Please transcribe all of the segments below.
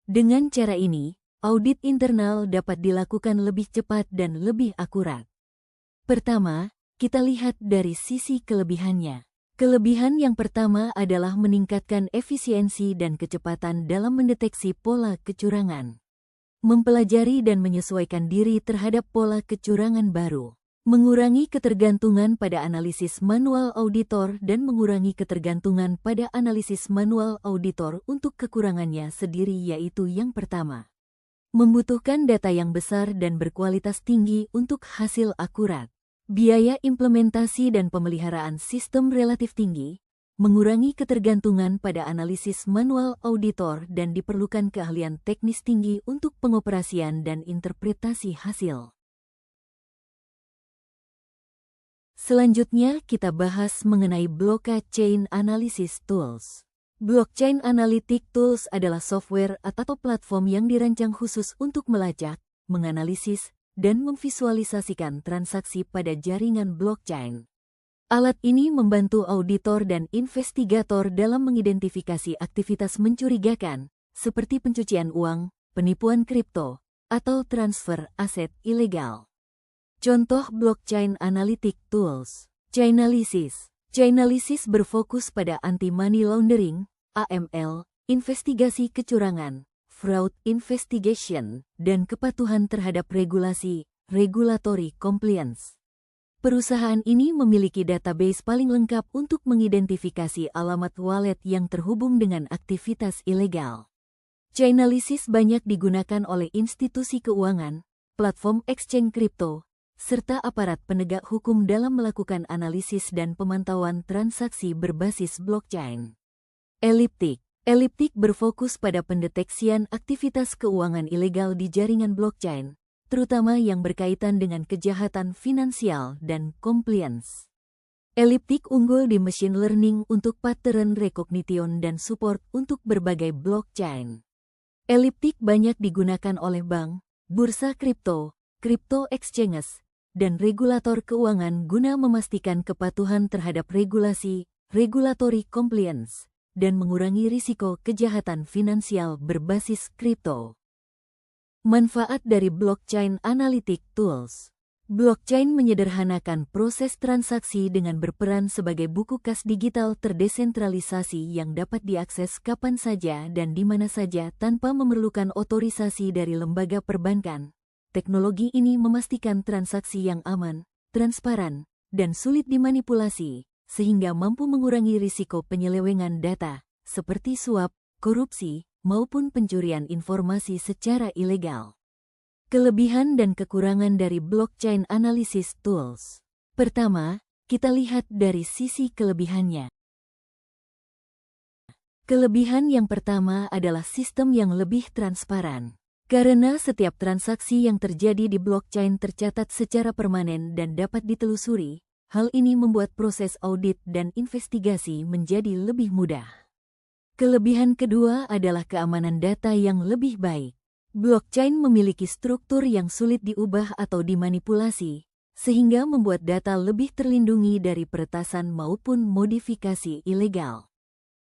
Dengan cara ini, audit internal dapat dilakukan lebih cepat dan lebih akurat. Pertama, kita lihat dari sisi kelebihannya. Kelebihan yang pertama adalah meningkatkan efisiensi dan kecepatan dalam mendeteksi pola kecurangan. Mempelajari dan menyesuaikan diri terhadap pola kecurangan baru. Mengurangi ketergantungan pada analisis manual auditor dan mengurangi ketergantungan pada analisis manual auditor untuk kekurangannya sendiri, yaitu yang pertama. Membutuhkan data yang besar dan berkualitas tinggi untuk hasil akurat. Biaya implementasi dan pemeliharaan sistem relatif tinggi, mengurangi ketergantungan pada analisis manual auditor dan diperlukan keahlian teknis tinggi untuk pengoperasian dan interpretasi hasil. Selanjutnya kita bahas mengenai Blockchain Analysis Tools. Blockchain Analytic Tools adalah software atau platform yang dirancang khusus untuk melacak, menganalisis, dan memvisualisasikan transaksi pada jaringan blockchain. Alat ini membantu auditor dan investigator dalam mengidentifikasi aktivitas mencurigakan, seperti pencucian uang, penipuan kripto, atau transfer aset ilegal. Contoh Blockchain Analytic Tools. Chainalysis. Chainalysis berfokus pada anti-money laundering, AML, investigasi kecurangan, fraud investigation, dan kepatuhan terhadap regulasi, regulatory compliance. Perusahaan ini memiliki database paling lengkap untuk mengidentifikasi alamat wallet yang terhubung dengan aktivitas ilegal. Chainalysis banyak digunakan oleh institusi keuangan, platform exchange kripto, serta aparat penegak hukum dalam melakukan analisis dan pemantauan transaksi berbasis blockchain. Elliptic. Elliptic berfokus pada pendeteksian aktivitas keuangan ilegal di jaringan blockchain, terutama yang berkaitan dengan kejahatan finansial dan compliance. Elliptic unggul di machine learning untuk pattern recognition dan support untuk berbagai blockchain. Elliptic banyak digunakan oleh bank, bursa kripto, crypto exchanges, dan regulator keuangan guna memastikan kepatuhan terhadap regulasi, regulatory compliance, dan mengurangi risiko kejahatan finansial berbasis kripto. Manfaat dari Blockchain Analytic Tools. Blockchain menyederhanakan proses transaksi dengan berperan sebagai buku kas digital terdesentralisasi yang dapat diakses kapan saja dan di mana saja tanpa memerlukan otorisasi dari lembaga perbankan. Teknologi ini memastikan transaksi yang aman, transparan, dan sulit dimanipulasi, sehingga mampu mengurangi risiko penyelewengan data, seperti suap, korupsi, maupun pencurian informasi secara ilegal. Kelebihan dan kekurangan dari Blockchain Analysis Tools. Pertama, kita lihat dari sisi kelebihannya. Kelebihan yang pertama adalah sistem yang lebih transparan. Karena setiap transaksi yang terjadi di blockchain tercatat secara permanen dan dapat ditelusuri, hal ini membuat proses audit dan investigasi menjadi lebih mudah. Kelebihan kedua adalah keamanan data yang lebih baik. Blockchain memiliki struktur yang sulit diubah atau dimanipulasi, sehingga membuat data lebih terlindungi dari peretasan maupun modifikasi ilegal.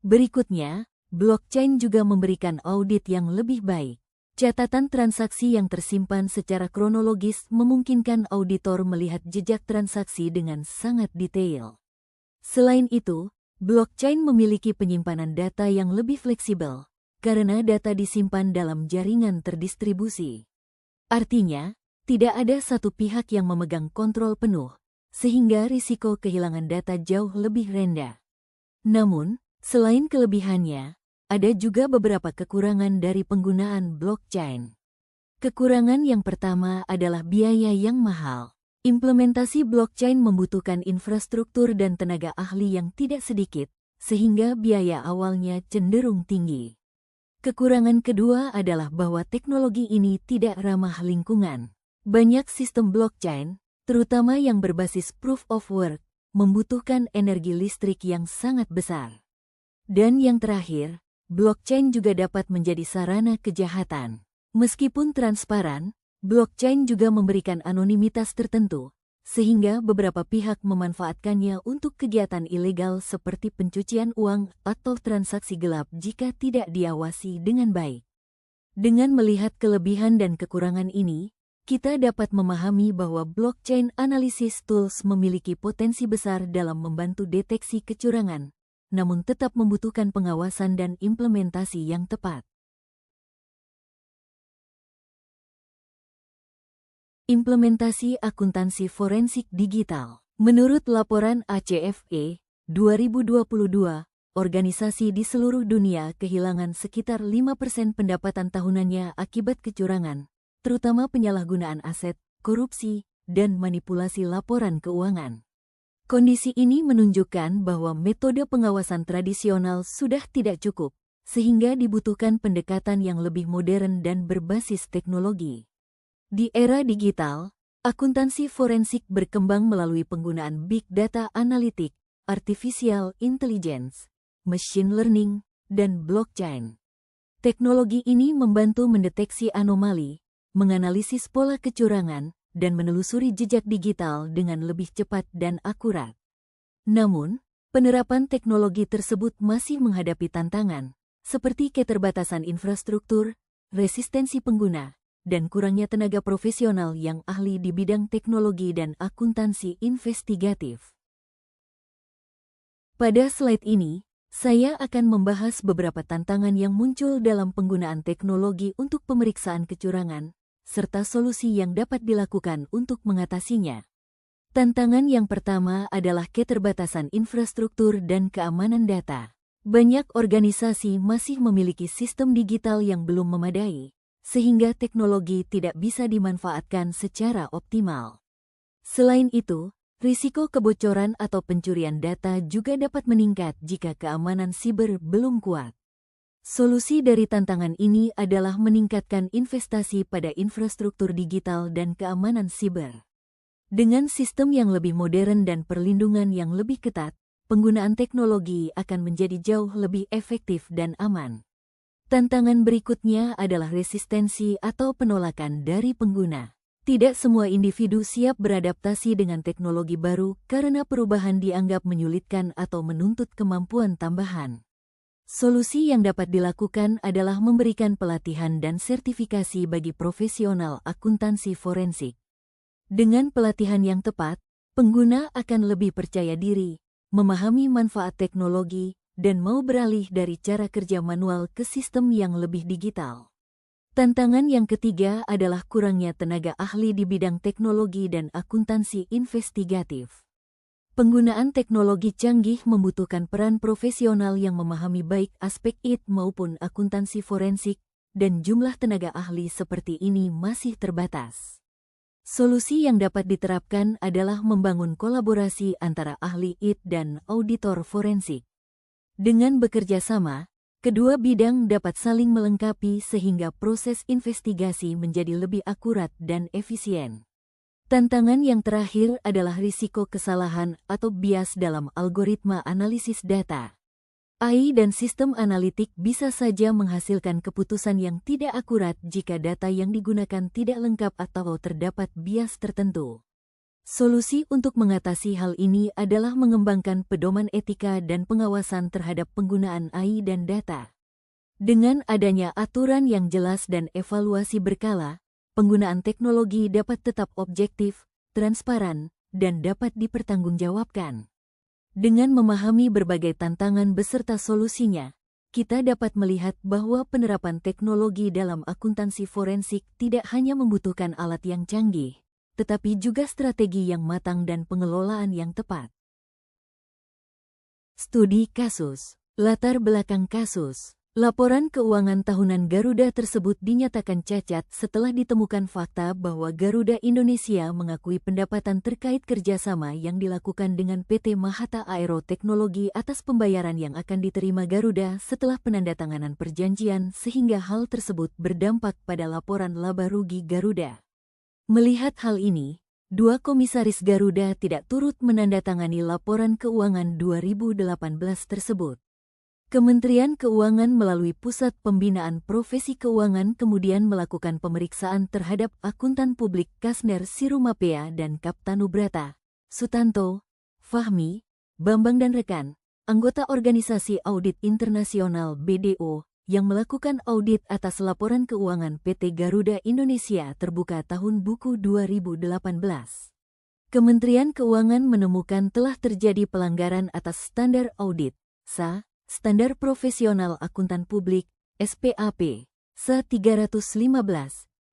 Berikutnya, blockchain juga memberikan audit yang lebih baik. Catatan transaksi yang tersimpan secara kronologis memungkinkan auditor melihat jejak transaksi dengan sangat detail. Selain itu, blockchain memiliki penyimpanan data yang lebih fleksibel, karena data disimpan dalam jaringan terdistribusi. Artinya, tidak ada satu pihak yang memegang kontrol penuh, sehingga risiko kehilangan data jauh lebih rendah. Namun, selain kelebihannya, ada juga beberapa kekurangan dari penggunaan blockchain. Kekurangan yang pertama adalah biaya yang mahal. Implementasi blockchain membutuhkan infrastruktur dan tenaga ahli yang tidak sedikit, sehingga biaya awalnya cenderung tinggi. Kekurangan kedua adalah bahwa teknologi ini tidak ramah lingkungan. Banyak sistem blockchain, terutama yang berbasis proof of work, membutuhkan energi listrik yang sangat besar. Dan yang terakhir, blockchain juga dapat menjadi sarana kejahatan. Meskipun transparan, blockchain juga memberikan anonimitas tertentu, sehingga beberapa pihak memanfaatkannya untuk kegiatan ilegal seperti pencucian uang atau transaksi gelap jika tidak diawasi dengan baik. Dengan melihat kelebihan dan kekurangan ini, kita dapat memahami bahwa blockchain analysis tools memiliki potensi besar dalam membantu deteksi kecurangan, namun tetap membutuhkan pengawasan dan implementasi yang tepat. Implementasi akuntansi forensik digital. Menurut laporan ACFE 2022, organisasi di seluruh dunia kehilangan sekitar 5% pendapatan tahunannya akibat kecurangan, terutama penyalahgunaan aset, korupsi, dan manipulasi laporan keuangan. Kondisi ini menunjukkan bahwa metode pengawasan tradisional sudah tidak cukup, sehingga dibutuhkan pendekatan yang lebih modern dan berbasis teknologi. Di era digital, akuntansi forensik berkembang melalui penggunaan big data analitik, artificial intelligence, machine learning, dan blockchain. Teknologi ini membantu mendeteksi anomali, menganalisis pola kecurangan, dan menelusuri jejak digital dengan lebih cepat dan akurat. Namun, penerapan teknologi tersebut masih menghadapi tantangan, seperti keterbatasan infrastruktur, resistensi pengguna, dan kurangnya tenaga profesional yang ahli di bidang teknologi dan akuntansi investigatif. Pada slide ini, saya akan membahas beberapa tantangan yang muncul dalam penggunaan teknologi untuk pemeriksaan kecurangan, serta solusi yang dapat dilakukan untuk mengatasinya. Tantangan yang pertama adalah keterbatasan infrastruktur dan keamanan data. Banyak organisasi masih memiliki sistem digital yang belum memadai, sehingga teknologi tidak bisa dimanfaatkan secara optimal. Selain itu, risiko kebocoran atau pencurian data juga dapat meningkat jika keamanan siber belum kuat. Solusi dari tantangan ini adalah meningkatkan investasi pada infrastruktur digital dan keamanan siber. Dengan sistem yang lebih modern dan perlindungan yang lebih ketat, penggunaan teknologi akan menjadi jauh lebih efektif dan aman. Tantangan berikutnya adalah resistensi atau penolakan dari pengguna. Tidak semua individu siap beradaptasi dengan teknologi baru karena perubahan dianggap menyulitkan atau menuntut kemampuan tambahan. Solusi yang dapat dilakukan adalah memberikan pelatihan dan sertifikasi bagi profesional akuntansi forensik. Dengan pelatihan yang tepat, pengguna akan lebih percaya diri, memahami manfaat teknologi, dan mau beralih dari cara kerja manual ke sistem yang lebih digital. Tantangan yang ketiga adalah kurangnya tenaga ahli di bidang teknologi dan akuntansi investigatif. Penggunaan teknologi canggih membutuhkan peran profesional yang memahami baik aspek IT maupun akuntansi forensik, dan jumlah tenaga ahli seperti ini masih terbatas. Solusi yang dapat diterapkan adalah membangun kolaborasi antara ahli IT dan auditor forensik. Dengan bekerja sama, kedua bidang dapat saling melengkapi sehingga proses investigasi menjadi lebih akurat dan efisien. Tantangan yang terakhir adalah risiko kesalahan atau bias dalam algoritma analisis data. AI dan sistem analitik bisa saja menghasilkan keputusan yang tidak akurat jika data yang digunakan tidak lengkap atau terdapat bias tertentu. Solusi untuk mengatasi hal ini adalah mengembangkan pedoman etika dan pengawasan terhadap penggunaan AI dan data. Dengan adanya aturan yang jelas dan evaluasi berkala, penggunaan teknologi dapat tetap objektif, transparan, dan dapat dipertanggungjawabkan. Dengan memahami berbagai tantangan beserta solusinya, kita dapat melihat bahwa penerapan teknologi dalam akuntansi forensik tidak hanya membutuhkan alat yang canggih, tetapi juga strategi yang matang dan pengelolaan yang tepat. Studi kasus. Latar belakang kasus. Laporan keuangan tahunan Garuda tersebut dinyatakan cacat setelah ditemukan fakta bahwa Garuda Indonesia mengakui pendapatan terkait kerjasama yang dilakukan dengan PT Mahata Aero Teknologi atas pembayaran yang akan diterima Garuda setelah penandatanganan perjanjian, sehingga hal tersebut berdampak pada laporan laba rugi Garuda. Melihat hal ini, dua komisaris Garuda tidak turut menandatangani laporan keuangan 2018 tersebut. Kementerian Keuangan melalui Pusat Pembinaan Profesi Keuangan kemudian melakukan pemeriksaan terhadap akuntan publik Kasner Sirumapea dan Kaptanubrata, Sutanto, Fahmi, Bambang dan rekan, anggota Organisasi Audit Internasional BDO, yang melakukan audit atas laporan keuangan PT Garuda Indonesia terbuka tahun buku 2018. Kementerian Keuangan menemukan telah terjadi pelanggaran atas standar audit, SA, Standar Profesional Akuntan Publik, SPAP, SA 315,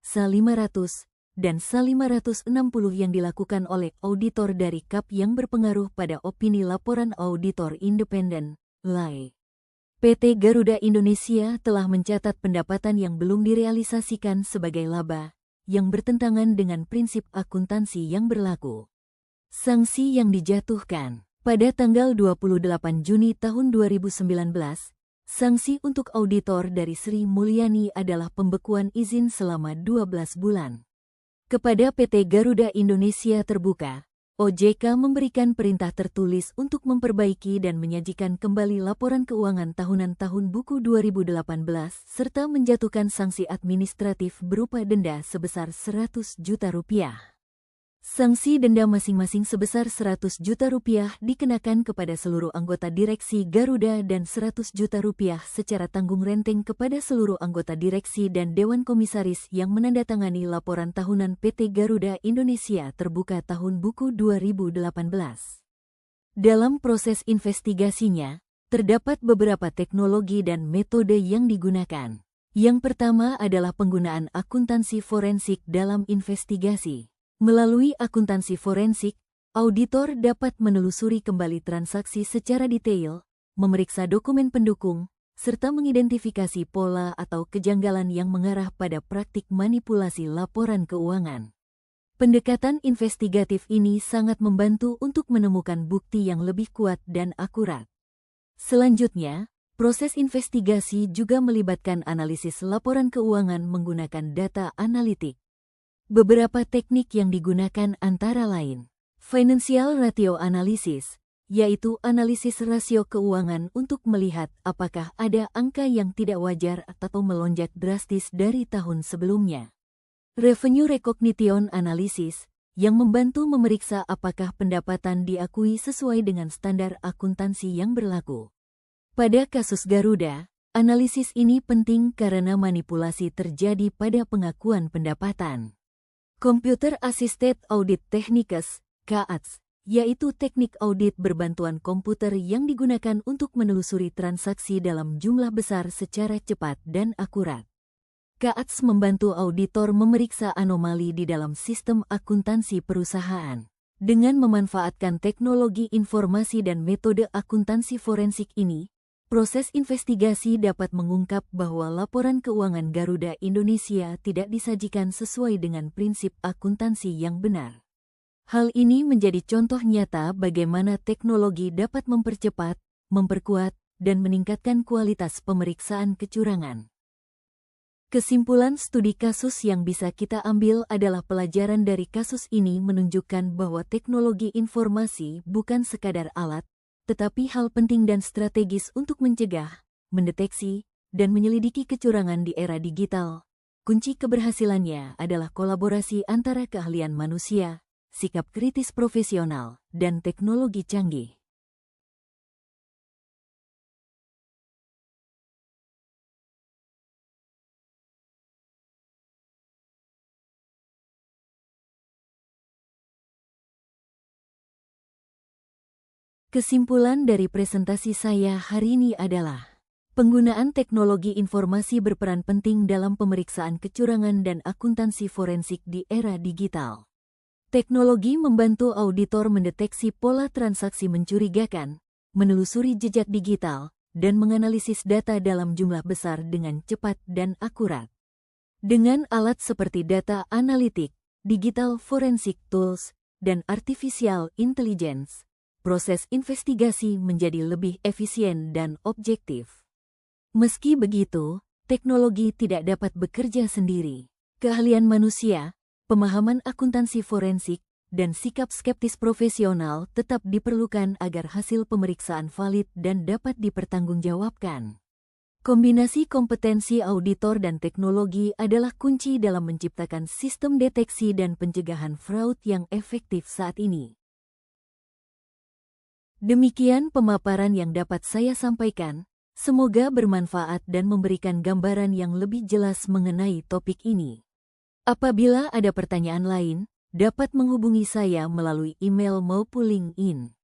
SA 500, dan SA 560 yang dilakukan oleh auditor dari KAP yang berpengaruh pada opini laporan auditor independen, LAI. PT Garuda Indonesia telah mencatat pendapatan yang belum direalisasikan sebagai laba, yang bertentangan dengan prinsip akuntansi yang berlaku. Sanksi yang dijatuhkan pada tanggal 28 Juni tahun 2019, sanksi untuk auditor dari Sri Mulyani adalah pembekuan izin selama 12 bulan. Kepada PT Garuda Indonesia Terbuka, OJK memberikan perintah tertulis untuk memperbaiki dan menyajikan kembali laporan keuangan tahunan tahun buku 2018 serta menjatuhkan sanksi administratif berupa denda sebesar Rp100 juta. Sanksi denda masing-masing sebesar Rp100 juta dikenakan kepada seluruh anggota direksi Garuda dan Rp100 juta secara tanggung renteng kepada seluruh anggota direksi dan Dewan Komisaris yang menandatangani laporan tahunan PT Garuda Indonesia Terbuka tahun buku 2018. Dalam proses investigasinya, terdapat beberapa teknologi dan metode yang digunakan. Yang pertama adalah penggunaan akuntansi forensik dalam investigasi. Melalui akuntansi forensik, auditor dapat menelusuri kembali transaksi secara detail, memeriksa dokumen pendukung, serta mengidentifikasi pola atau kejanggalan yang mengarah pada praktik manipulasi laporan keuangan. Pendekatan investigatif ini sangat membantu untuk menemukan bukti yang lebih kuat dan akurat. Selanjutnya, proses investigasi juga melibatkan analisis laporan keuangan menggunakan data analitik. Beberapa teknik yang digunakan antara lain, Financial Ratio Analysis, yaitu analisis rasio keuangan untuk melihat apakah ada angka yang tidak wajar atau melonjak drastis dari tahun sebelumnya. Revenue Recognition Analysis, yang membantu memeriksa apakah pendapatan diakui sesuai dengan standar akuntansi yang berlaku. Pada kasus Garuda, analisis ini penting karena manipulasi terjadi pada pengakuan pendapatan. Computer Assisted Audit Techniques, CAATS, yaitu teknik audit berbantuan komputer yang digunakan untuk menelusuri transaksi dalam jumlah besar secara cepat dan akurat. CAATS membantu auditor memeriksa anomali di dalam sistem akuntansi perusahaan. Dengan memanfaatkan teknologi informasi dan metode akuntansi forensik ini, proses investigasi dapat mengungkap bahwa laporan keuangan Garuda Indonesia tidak disajikan sesuai dengan prinsip akuntansi yang benar. Hal ini menjadi contoh nyata bagaimana teknologi dapat mempercepat, memperkuat, dan meningkatkan kualitas pemeriksaan kecurangan. Kesimpulan studi kasus yang bisa kita ambil adalah pelajaran dari kasus ini menunjukkan bahwa teknologi informasi bukan sekadar alat, tetapi hal penting dan strategis untuk mencegah, mendeteksi, dan menyelidiki kecurangan di era digital. Kunci keberhasilannya adalah kolaborasi antara keahlian manusia, sikap kritis profesional, dan teknologi canggih. Kesimpulan dari presentasi saya hari ini adalah, penggunaan teknologi informasi berperan penting dalam pemeriksaan kecurangan dan akuntansi forensik di era digital. Teknologi membantu auditor mendeteksi pola transaksi mencurigakan, menelusuri jejak digital, dan menganalisis data dalam jumlah besar dengan cepat dan akurat. Dengan alat seperti data analitik, digital forensic tools, dan artificial intelligence, proses investigasi menjadi lebih efisien dan objektif. Meski begitu, teknologi tidak dapat bekerja sendiri. Keahlian manusia, pemahaman akuntansi forensik, dan sikap skeptis profesional tetap diperlukan agar hasil pemeriksaan valid dan dapat dipertanggungjawabkan. Kombinasi kompetensi auditor dan teknologi adalah kunci dalam menciptakan sistem deteksi dan pencegahan fraud yang efektif saat ini. Demikian pemaparan yang dapat saya sampaikan. Semoga bermanfaat dan memberikan gambaran yang lebih jelas mengenai topik ini. Apabila ada pertanyaan lain, dapat menghubungi saya melalui email maupun LinkedIn.